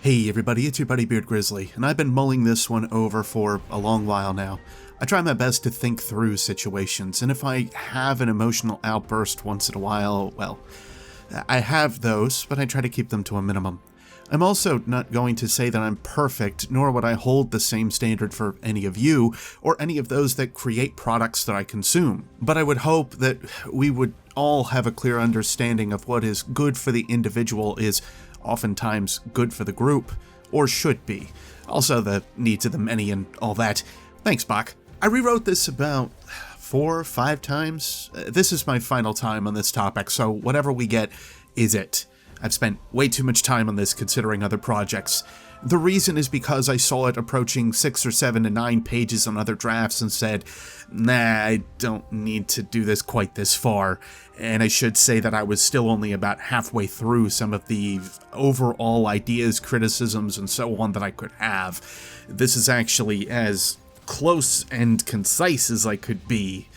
Hey everybody, it's your buddy Beard Grizzly, and I've been mulling this one over for a long while now. I try my best to think through situations, and if I have an emotional outburst once in a while, well, I have those, but I try to keep them to a minimum. I'm also not going to say that I'm perfect, nor would I hold the same standard for any of you, or any of those that create products that I consume. But I would hope that we would all have a clear understanding of what is good for the individual is oftentimes good for the group, or should be. Also the needs of the many and all that. Thanks, Bach. I rewrote this about 4 or 5 times. This is my final time on this topic, so whatever we get is it. I've spent way too much time on this considering other projects. The reason is because I saw it approaching 6 or 7 to 9 pages on other drafts and said, nah, I don't need to do this quite this far. And I should say that I was still only about halfway through some of the overall ideas, criticisms, and so on that I could have. This is actually as close and concise as I could be,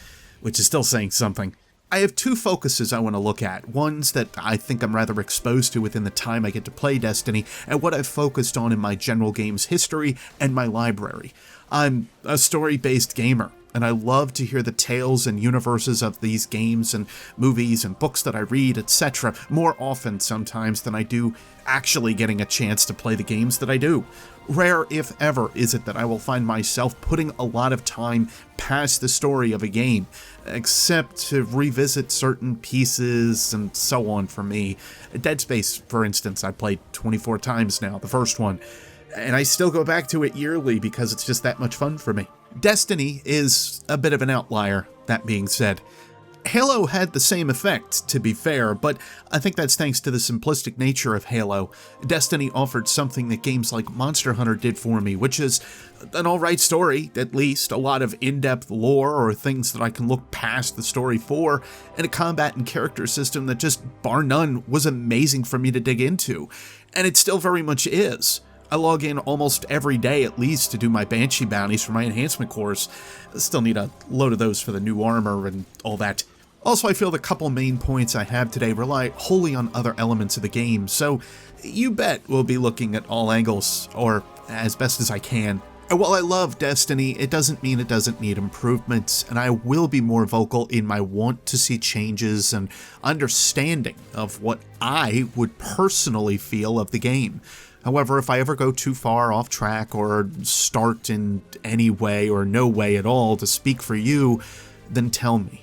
which is still saying something. I have 2 focuses I want to look at, ones that I think I'm rather exposed to within the time I get to play Destiny, and what I've focused on in my general games history and my library. I'm a story-based gamer, and I love to hear the tales and universes of these games and movies and books that I read, etc., more often sometimes than I do actually getting a chance to play the games that I do. Rare, if ever, is it that I will find myself putting a lot of time past the story of a game, except to revisit certain pieces and so on for me. Dead Space, for instance, I played 24 times now, the first one, and I still go back to it yearly because it's just that much fun for me. Destiny is a bit of an outlier, that being said. Halo had the same effect, to be fair, but I think that's thanks to the simplistic nature of Halo. Destiny offered something that games like Monster Hunter did for me, which is an alright story, at least, a lot of in-depth lore or things that I can look past the story for, and a combat and character system that just, bar none, was amazing for me to dig into. And it still very much is. I log in almost every day at least to do my Banshee bounties for my enhancement cores. I still need a load of those for the new armor and all that. Also, I feel the couple main points I have today rely wholly on other elements of the game, so you bet we'll be looking at all angles, or as best as I can. And while I love Destiny, it doesn't mean it doesn't need improvements, and I will be more vocal in my want to see changes and understanding of what I would personally feel of the game. However, if I ever go too far off track or start in any way or no way at all to speak for you, then tell me.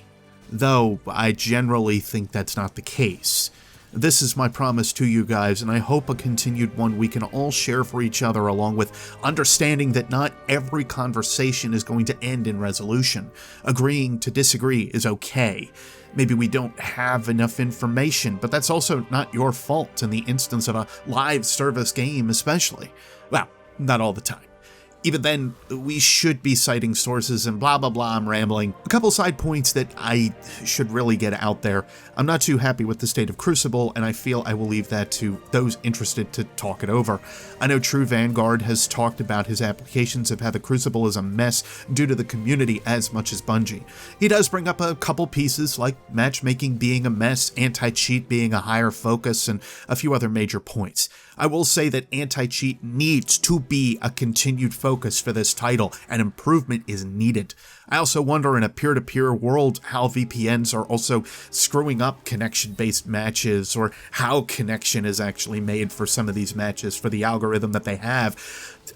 Though I generally think that's not the case. This is my promise to you guys, and I hope a continued one we can all share for each other, along with understanding that not every conversation is going to end in resolution. Agreeing to disagree is okay. Maybe we don't have enough information, but that's also not your fault in the instance of a live service game especially. Well, not all the time. Even then, we should be citing sources and blah blah blah, I'm rambling. A couple side points that I should really get out there. I'm not too happy with the state of Crucible, and I feel I will leave that to those interested to talk it over. I know True Vanguard has talked about his applications of how the Crucible is a mess due to the community as much as Bungie. He does bring up a couple pieces like matchmaking being a mess, anti-cheat being a higher focus, and a few other major points. I will say that anti-cheat needs to be a continued focus for this title, and improvement is needed. I also wonder in a peer-to-peer world how VPNs are also screwing up connection-based matches, or how connection is actually made for some of these matches for the algorithm that they have,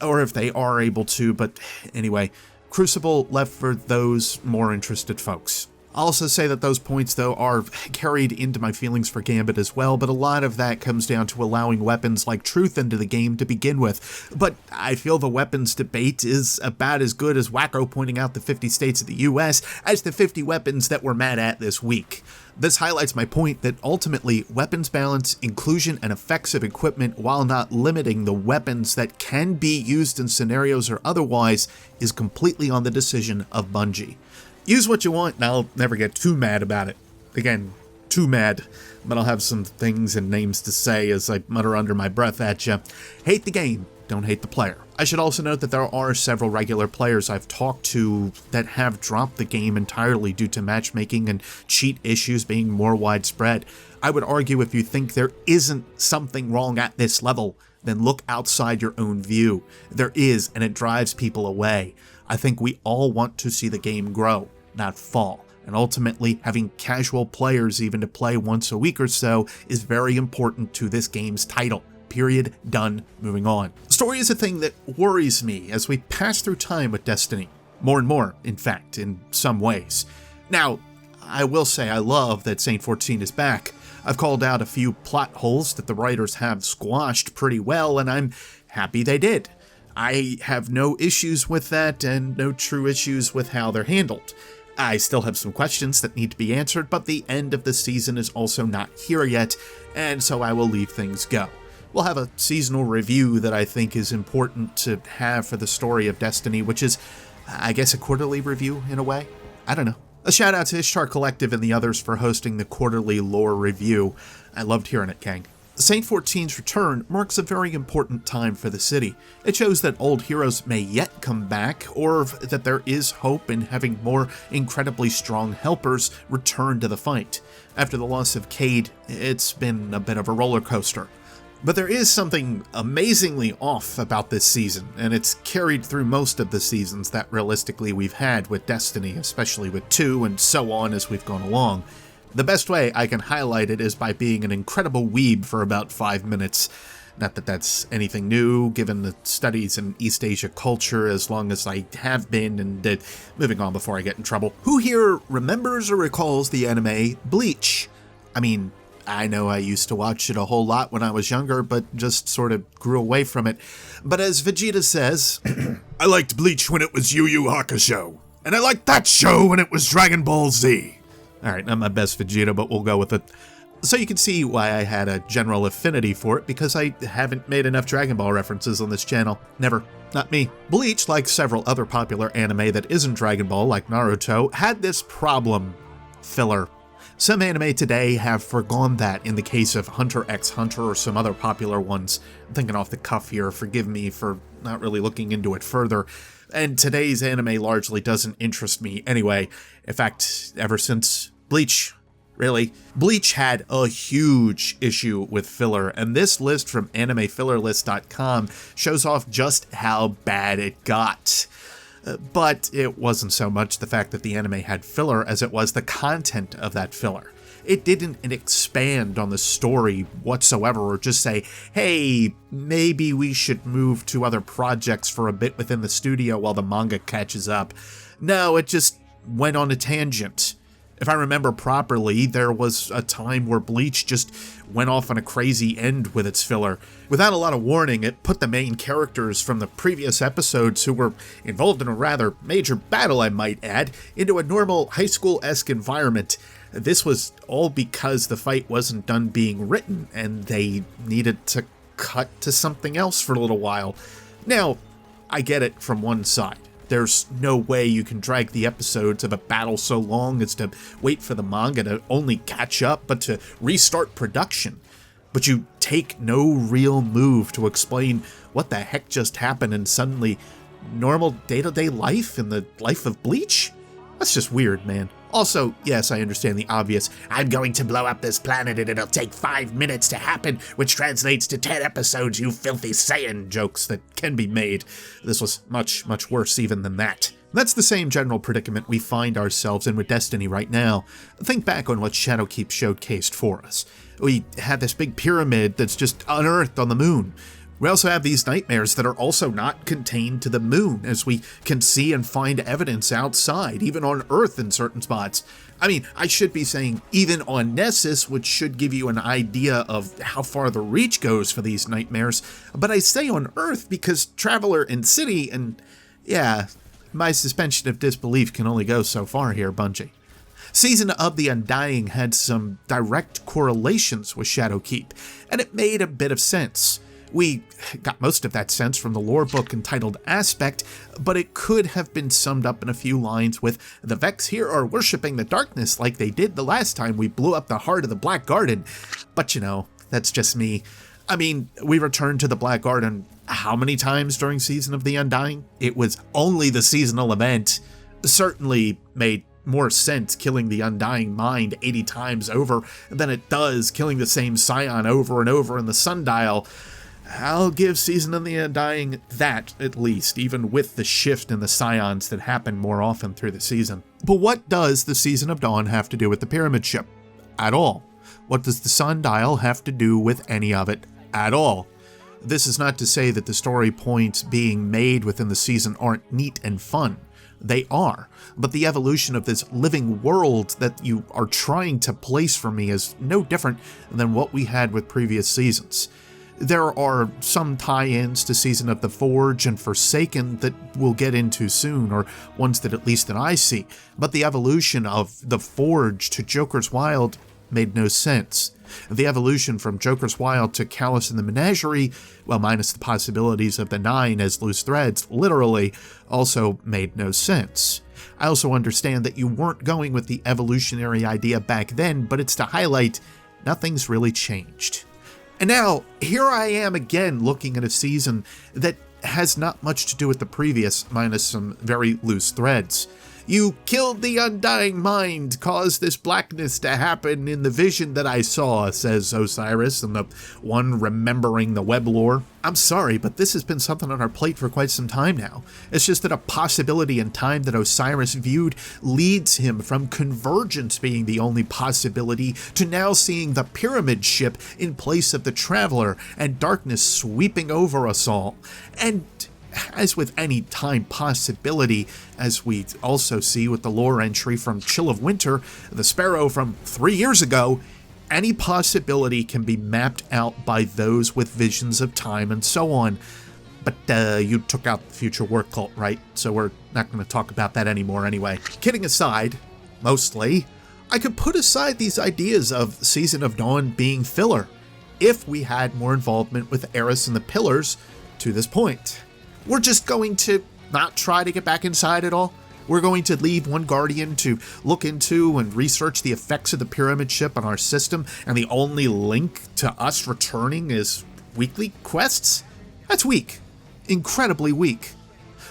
or if they are able to, but anyway, Crucible left for those more interested folks. I'll also say that those points, though, are carried into my feelings for Gambit as well, but a lot of that comes down to allowing weapons like Truth into the game to begin with. But I feel the weapons debate is about as good as Wacko pointing out the 50 states of the US as the 50 weapons that we're mad at this week. This highlights my point that ultimately, weapons balance, inclusion, and effects of equipment, while not limiting the weapons that can be used in scenarios or otherwise, is completely on the decision of Bungie. Use what you want, and I'll never get too mad about it. Again, too mad, but I'll have some things and names to say as I mutter under my breath at you. Hate the game, don't hate the player. I should also note that there are several regular players I've talked to that have dropped the game entirely due to matchmaking and cheat issues being more widespread. I would argue if you think there isn't something wrong at this level, then look outside your own view. There is, and it drives people away. I think we all want to see the game grow, not fall. And ultimately, having casual players even to play once a week or so is very important to this game's title. Period. Done. Moving on. Story is a thing that worries me as we pass through time with Destiny. More and more, in fact, in some ways. Now, I will say I love that Saint 14 is back. I've called out a few plot holes that the writers have squashed pretty well, and I'm happy they did. I have no issues with that and no true issues with how they're handled. I still have some questions that need to be answered, but the end of the season is also not here yet, and so I will leave things go. We'll have a seasonal review that I think is important to have for the story of Destiny, which is, I guess, a quarterly review in a way? I don't know. A shout out to Ishtar Collective and the others for hosting the quarterly lore review. I loved hearing it, gang. Saint 14's return marks a very important time for the city. It shows that old heroes may yet come back, or that there is hope in having more incredibly strong helpers return to the fight. After the loss of Cade, it's been a bit of a roller coaster. But there is something amazingly off about this season, and it's carried through most of the seasons that realistically we've had with Destiny, especially with 2 and so on as we've gone along. The best way I can highlight it is by being an incredible weeb for about 5 minutes. Not that that's anything new, given the studies in East Asia culture as long as I have been, and moving on before I get in trouble. Who here remembers or recalls the anime Bleach? I mean, I know I used to watch it a whole lot when I was younger, but just sort of grew away from it. But as Vegeta says, I liked Bleach when it was Yu Yu Hakusho, and I liked that show when it was Dragon Ball Z. Alright, not my best Vegeta, but we'll go with it. So you can see why I had a general affinity for it, because I haven't made enough Dragon Ball references on this channel. Never. Not me. Bleach, like several other popular anime that isn't Dragon Ball, like Naruto, had this problem. Filler. Some anime today have forgone that in the case of Hunter x Hunter or some other popular ones. I'm thinking off the cuff here, forgive me for not really looking into it further. And today's anime largely doesn't interest me anyway. In fact, ever since Bleach, really. Bleach had a huge issue with filler, and this list from animefillerlist.com shows off just how bad it got. But it wasn't so much the fact that the anime had filler as it was the content of that filler. It didn't expand on the story whatsoever or just say, hey, maybe we should move to other projects for a bit within the studio while the manga catches up. No, it just went on a tangent. If I remember properly, there was a time where Bleach just went off on a crazy end with its filler. Without a lot of warning, it put the main characters from the previous episodes, who were involved in a rather major battle, I might add, into a normal high school-esque environment. This was all because the fight wasn't done being written, and they needed to cut to something else for a little while. Now, I get it from one side. There's no way you can drag the episodes of a battle so long as to wait for the manga to only catch up, but to restart production. But you take no real move to explain what the heck just happened and suddenly normal day-to-day life in the life of Bleach? That's just weird, man. Also, yes, I understand the obvious, I'm going to blow up this planet and it'll take 5 minutes to happen, which translates to 10 episodes, you filthy Saiyan jokes that can be made. This was much, much worse even than that. That's the same general predicament we find ourselves in with Destiny right now. Think back on what Shadowkeep showcased for us. We had this big pyramid that's just unearthed on the moon. We also have these nightmares that are also not contained to the moon, as we can see and find evidence outside, even on Earth in certain spots. I mean, I should be saying even on Nessus, which should give you an idea of how far the reach goes for these nightmares, but I say on Earth because Traveler and City, and yeah, my suspension of disbelief can only go so far here, Bungie. Season of the Undying had some direct correlations with Shadowkeep, and it made a bit of sense. We got most of that sense from the lore book entitled Aspect, but it could have been summed up in a few lines with, the Vex here are worshipping the darkness like they did the last time we blew up the heart of the Black Garden. But you know, that's just me. I mean, we returned to the Black Garden how many times during Season of the Undying? It was only the seasonal event. Certainly made more sense killing the Undying Mind 80 times over than it does killing the same Scion over and over in the Sundial. I'll give Season of the Undying that, at least, even with the shift in the scions that happen more often through the season. But what does the Season of Dawn have to do with the pyramid ship? At all. What does the sundial have to do with any of it? At all. This is not to say that the story points being made within the season aren't neat and fun. They are, but the evolution of this living world that you are trying to place for me is no different than what we had with previous seasons. There are some tie-ins to Season of the Forge and Forsaken that we'll get into soon, or ones that at least that I see, but the evolution of the Forge to Joker's Wild made no sense. The evolution from Joker's Wild to Callus and the Menagerie, well, minus the possibilities of the 9 as loose threads, literally, also made no sense. I also understand that you weren't going with the evolutionary idea back then, but it's to highlight nothing's really changed. And now, here I am again looking at a season that has not much to do with the previous, minus some very loose threads. You killed the undying mind, caused this blackness to happen in the vision that I saw, says Osiris, and the one remembering the web lore. I'm sorry, but this has been something on our plate for quite some time now. It's just that a possibility in time that Osiris viewed leads him from convergence being the only possibility to now seeing the pyramid ship in place of the traveler and darkness sweeping over us all. And as with any time possibility, as we also see with the lore entry from Chill of Winter, the Sparrow from 3 years ago, any possibility can be mapped out by those with visions of time and so on. But you took out the future work cult, right? So we're not going to talk about that anymore anyway. Kidding aside, mostly, I could put aside these ideas of Season of Dawn being filler if we had more involvement with Eris and the Pillars to this point. We're just going to not try to get back inside at all. We're going to leave one Guardian to look into and research the effects of the pyramid ship on our system, and the only link to us returning is weekly quests? That's weak. Incredibly weak.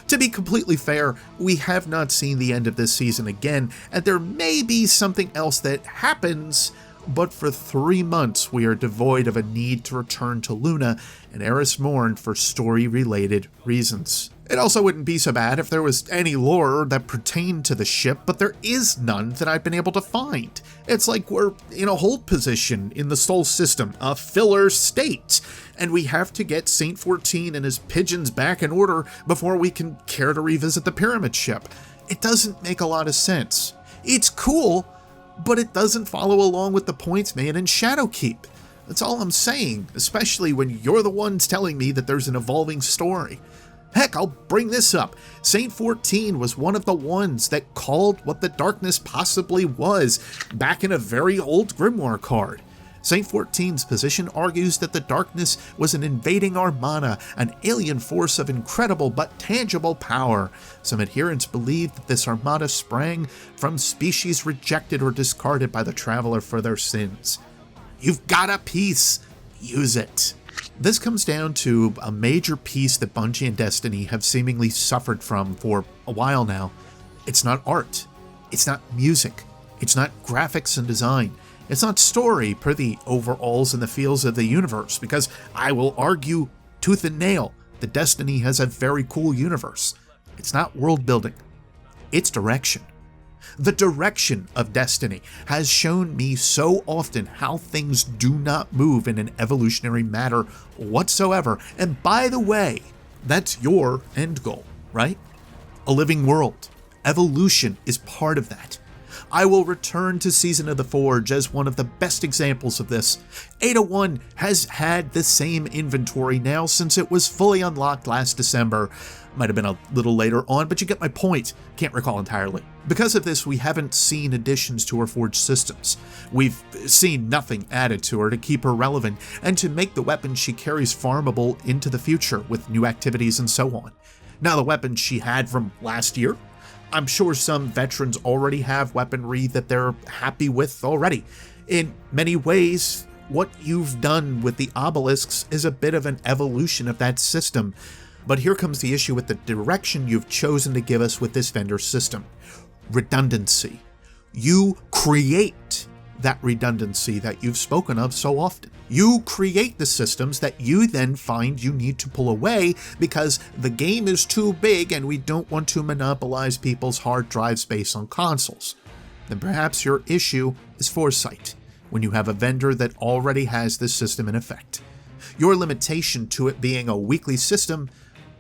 To be completely fair, we have not seen the end of this season again, and there may be something else that happens, but for 3 months we are devoid of a need to return to Luna and Eris Morn for story-related reasons. It also wouldn't be so bad if there was any lore that pertained to the ship, but there is none that I've been able to find. It's like we're in a hold position in the Sol system, a filler state, and we have to get Saint 14 and his pigeons back in order before we can care to revisit the pyramid ship. It doesn't make a lot of sense. It's cool, but it doesn't follow along with the points made in Shadowkeep. That's all I'm saying, especially when you're the ones telling me that there's an evolving story. Heck, I'll bring this up. Saint 14 was one of the ones that called what the darkness possibly was back in a very old grimoire card. Saint 14's position argues that the darkness was an invading armada, an alien force of incredible but tangible power. Some adherents believe that this armada sprang from species rejected or discarded by the traveler for their sins. You've got a piece. Use it. This comes down to a major piece that Bungie and Destiny have seemingly suffered from for a while now. It's not art. It's not music. It's not graphics and design. It's not story per the overalls and the feels of the universe, because I will argue tooth and nail that Destiny has a very cool universe. It's not world building. It's direction. The direction of Destiny has shown me so often how things do not move in an evolutionary manner whatsoever. And by the way, that's your end goal, right? A living world. Evolution is part of that. I will return to Season of the Forge as one of the best examples of this. 801 has had the same inventory now since it was fully unlocked last December. Might have been a little later on, but you get my point. Can't recall entirely. Because of this, we haven't seen additions to her Forge systems. We've seen nothing added to her to keep her relevant and to make the weapons she carries farmable into the future with new activities and so on. Now, the weapons she had from last year, I'm sure some veterans already have weaponry that they're happy with already. In many ways, what you've done with the obelisks is a bit of an evolution of that system. But here comes the issue with the direction you've chosen to give us with this vendor system. Redundancy. You create that redundancy that you've spoken of so often. You create the systems that you then find you need to pull away because the game is too big and we don't want to monopolize people's hard drive space on consoles. Then perhaps your issue is foresight, when you have a vendor that already has this system in effect. Your limitation to it being a weekly system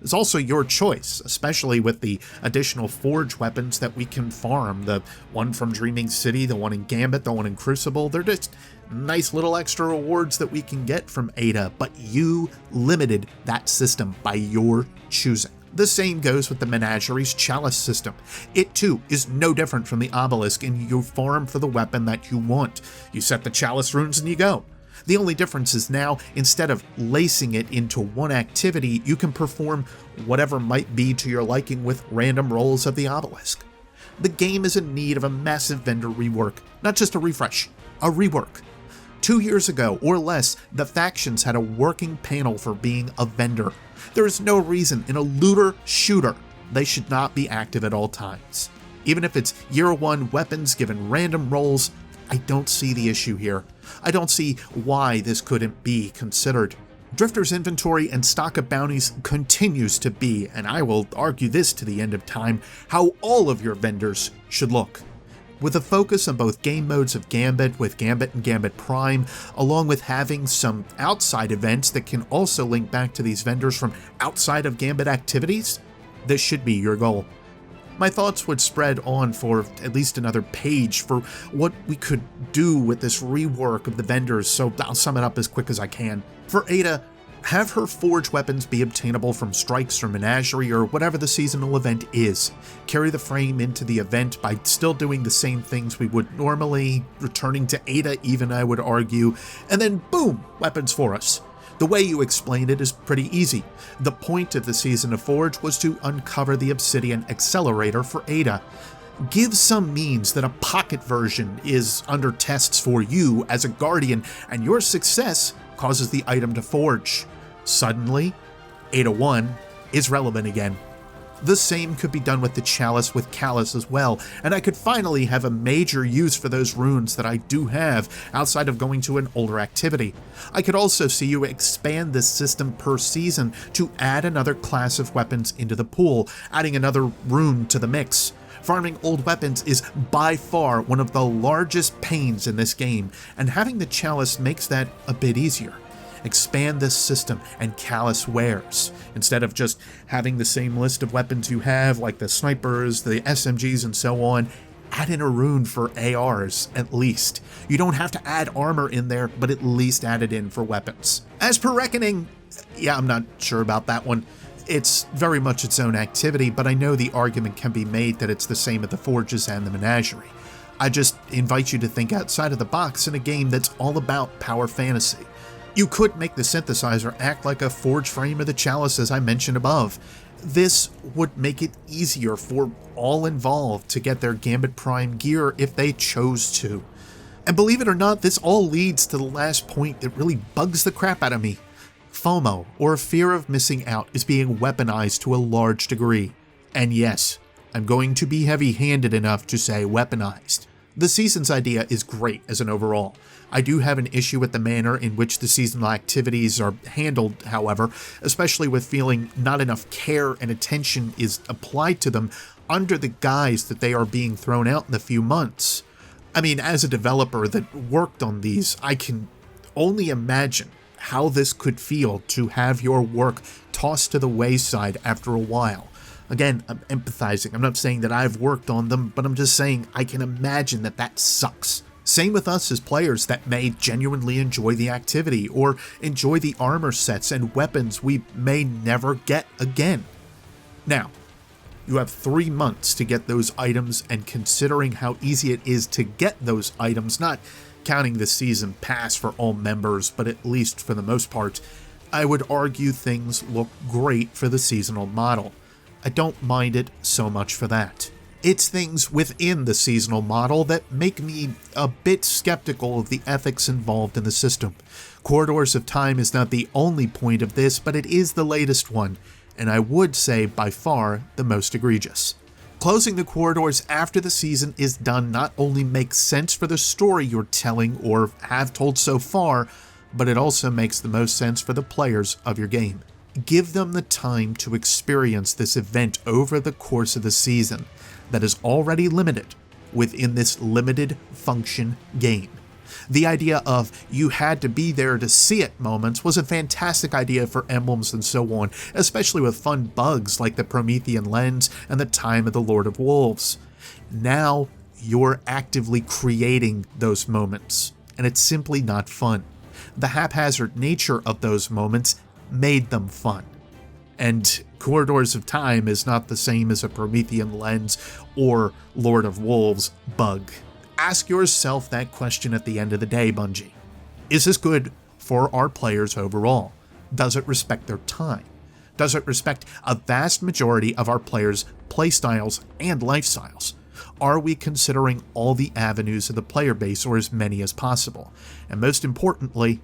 is also your choice, especially with the additional Forge weapons that we can farm. The one from Dreaming City, the one in Gambit, the one in Crucible, they're just nice little extra rewards that we can get from Ada, but you limited that system by your choosing. The same goes with the Menagerie's Chalice system. It too is no different from the Obelisk, and you farm for the weapon that you want. You set the Chalice runes and you go. The only difference is now, instead of lacing it into one activity, you can perform whatever might be to your liking with random rolls of the Obelisk. The game is in need of a massive vendor rework, not just a refresh, a rework. 2 years ago or less, the factions had a working panel for being a vendor. There is no reason in a looter shooter they should not be active at all times. Even if it's year one weapons given random rolls, I don't see the issue here. I don't see why this couldn't be considered. Drifter's inventory and stock of bounties continues to be, and I will argue this to the end of time, how all of your vendors should look. With a focus on both game modes of Gambit with Gambit and Gambit Prime, along with having some outside events that can also link back to these vendors from outside of Gambit activities, this should be your goal. My thoughts would spread on for at least another page for what we could do with this rework of the vendors, so I'll sum it up as quick as I can. For Ada, have her Forge weapons be obtainable from Strikes or Menagerie or whatever the seasonal event is. Carry the frame into the event by still doing the same things we would normally, returning to Ada even, I would argue, and then boom, weapons for us. The way you explained it is pretty easy. The point of the Season of Forge was to uncover the Obsidian Accelerator for Ada. Give some means that a pocket version is under tests for you as a Guardian, and your success causes the item to forge. Suddenly, Ada 1 is relevant again. The same could be done with the Chalice with Callus as well, and I could finally have a major use for those runes that I do have outside of going to an older activity. I could also see you expand this system per season to add another class of weapons into the pool, adding another rune to the mix. Farming old weapons is by far one of the largest pains in this game, and having the Chalice makes that a bit easier. Expand this system and Callus wares. Instead of just having the same list of weapons you have, like the snipers, the SMGs, and so on, add in a rune for ARs, at least. You don't have to add armor in there, but at least add it in for weapons. As per Reckoning, yeah, I'm not sure about that one. It's very much its own activity, but I know the argument can be made that it's the same at the Forges and the Menagerie. I just invite you to think outside of the box in a game that's all about power fantasy. You could make the synthesizer act like a Forge frame of the Chalice, as I mentioned above. This would make it easier for all involved to get their Gambit Prime gear if they chose to. And believe it or not, this all leads to the last point that really bugs the crap out of me. FOMO, or fear of missing out, is being weaponized to a large degree. And yes, I'm going to be heavy-handed enough to say weaponized. The season's idea is great as an overall. I do have an issue with the manner in which the seasonal activities are handled, however, especially with feeling not enough care and attention is applied to them under the guise that they are being thrown out in a few months. I mean, as a developer that worked on these, I can only imagine how this could feel to have your work tossed to the wayside after a while. Again, I'm empathizing. I'm not saying that I've worked on them, but I'm just saying I can imagine that that sucks. Same with us as players that may genuinely enjoy the activity or enjoy the armor sets and weapons we may never get again. Now, you have 3 months to get those items, and considering how easy it is to get those items, not counting the season pass for all members, but at least for the most part, I would argue things look great for the seasonal model. I don't mind it so much for that. It's things within the seasonal model that make me a bit skeptical of the ethics involved in the system. Corridors of Time is not the only point of this, but it is the latest one, and I would say by far the most egregious. Closing the corridors after the season is done not only makes sense for the story you're telling or have told so far, but it also makes the most sense for the players of your game. Give them the time to experience this event over the course of the season that is already limited within this limited function game. The idea of you had to be there to see it moments was a fantastic idea for emblems and so on, especially with fun bugs like the Promethean lens and the time of the Lord of Wolves. Now you're actively creating those moments, and it's simply not fun. The haphazard nature of those moments made them fun. And Corridors of Time is not the same as a Promethean lens or Lord of Wolves bug. Ask yourself that question at the end of the day, Bungie. Is this good for our players overall? Does it respect their time? Does it respect a vast majority of our players' playstyles and lifestyles? Are we considering all the avenues of the player base, or as many as possible? And most importantly,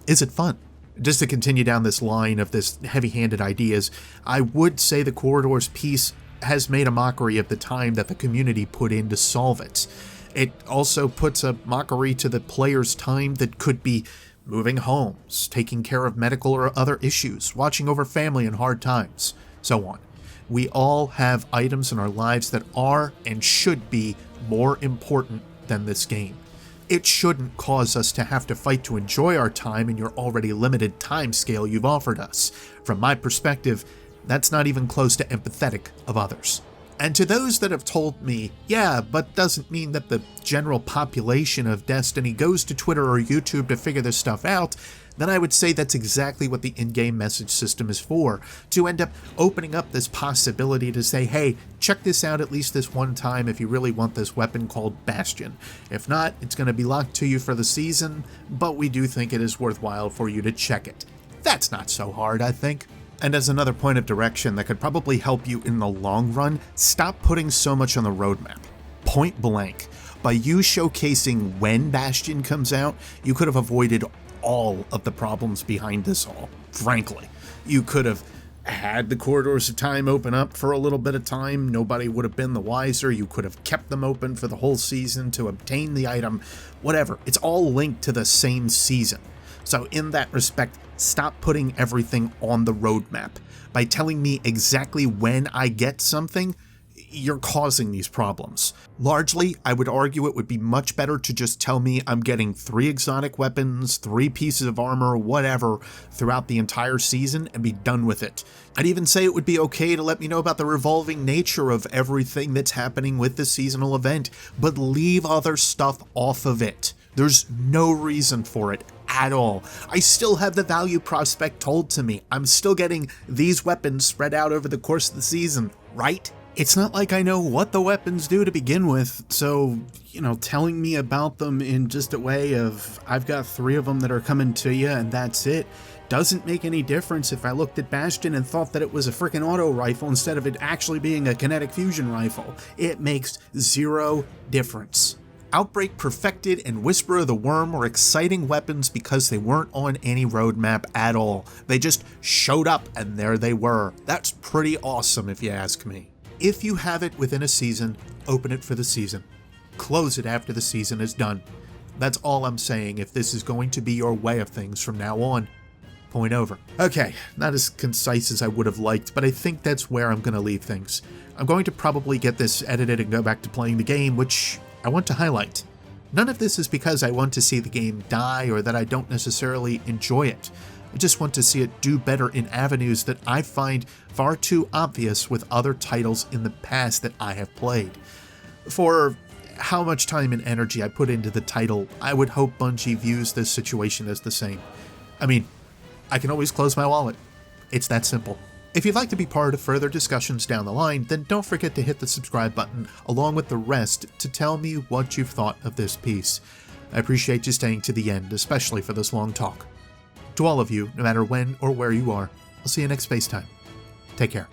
is it fun? Just to continue down this line of this heavy-handed ideas, I would say the Corridors piece has made a mockery of the time that the community put in to solve it. It also puts a mockery to the player's time that could be moving homes, taking care of medical or other issues, watching over family in hard times, so on. We all have items in our lives that are and should be more important than this game. It shouldn't cause us to have to fight to enjoy our time in your already limited time scale you've offered us. From my perspective, that's not even close to empathetic of others. And to those that have told me, yeah, but doesn't mean that the general population of Destiny goes to Twitter or YouTube to figure this stuff out, then I would say that's exactly what the in-game message system is for, to end up opening up this possibility to say, hey, check this out at least this one time if you really want this weapon called Bastion. If not, it's going to be locked to you for the season, but we do think it is worthwhile for you to check it. That's not so hard, I think. And as another point of direction that could probably help you in the long run, stop putting so much on the roadmap. Point blank. By you showcasing when Bastion comes out, you could have avoided all of the problems behind this all, frankly. You could have had the Corridors of Time open up for a little bit of time, nobody would have been the wiser, you could have kept them open for the whole season to obtain the item, whatever. It's all linked to the same season. So in that respect, stop putting everything on the roadmap. By telling me exactly when I get something, you're causing these problems. Largely, I would argue it would be much better to just tell me I'm getting 3 exotic weapons, 3 pieces of armor, whatever, throughout the entire season and be done with it. I'd even say it would be okay to let me know about the revolving nature of everything that's happening with the seasonal event, but leave other stuff off of it. There's no reason for it at all. I still have the value prospect told to me. I'm still getting these weapons spread out over the course of the season, right? It's not like I know what the weapons do to begin with, so, telling me about them in just a way of, I've got 3 of them that are coming to you and that's it, doesn't make any difference if I looked at Bastion and thought that it was a freaking auto rifle instead of it actually being a kinetic fusion rifle. It makes 0 difference. Outbreak Perfected and Whisper of the Worm were exciting weapons because they weren't on any roadmap at all. They just showed up and there they were. That's pretty awesome if you ask me. If you have it within a season, open it for the season. Close it after the season is done. That's all I'm saying if this is going to be your way of things from now on. Point over. Okay, not as concise as I would have liked, but I think that's where I'm going to leave things. I'm going to probably get this edited and go back to playing the game, which I want to highlight. None of this is because I want to see the game die or that I don't necessarily enjoy it. I just want to see it do better in avenues that I find far too obvious with other titles in the past that I have played. For how much time and energy I put into the title, I would hope Bungie views this situation as the same. I mean, I can always close my wallet. It's that simple. If you'd like to be part of further discussions down the line, then don't forget to hit the subscribe button along with the rest to tell me what you've thought of this piece. I appreciate you staying to the end, especially for this long talk. To all of you, no matter when or where you are, I'll see you next space time. Take care.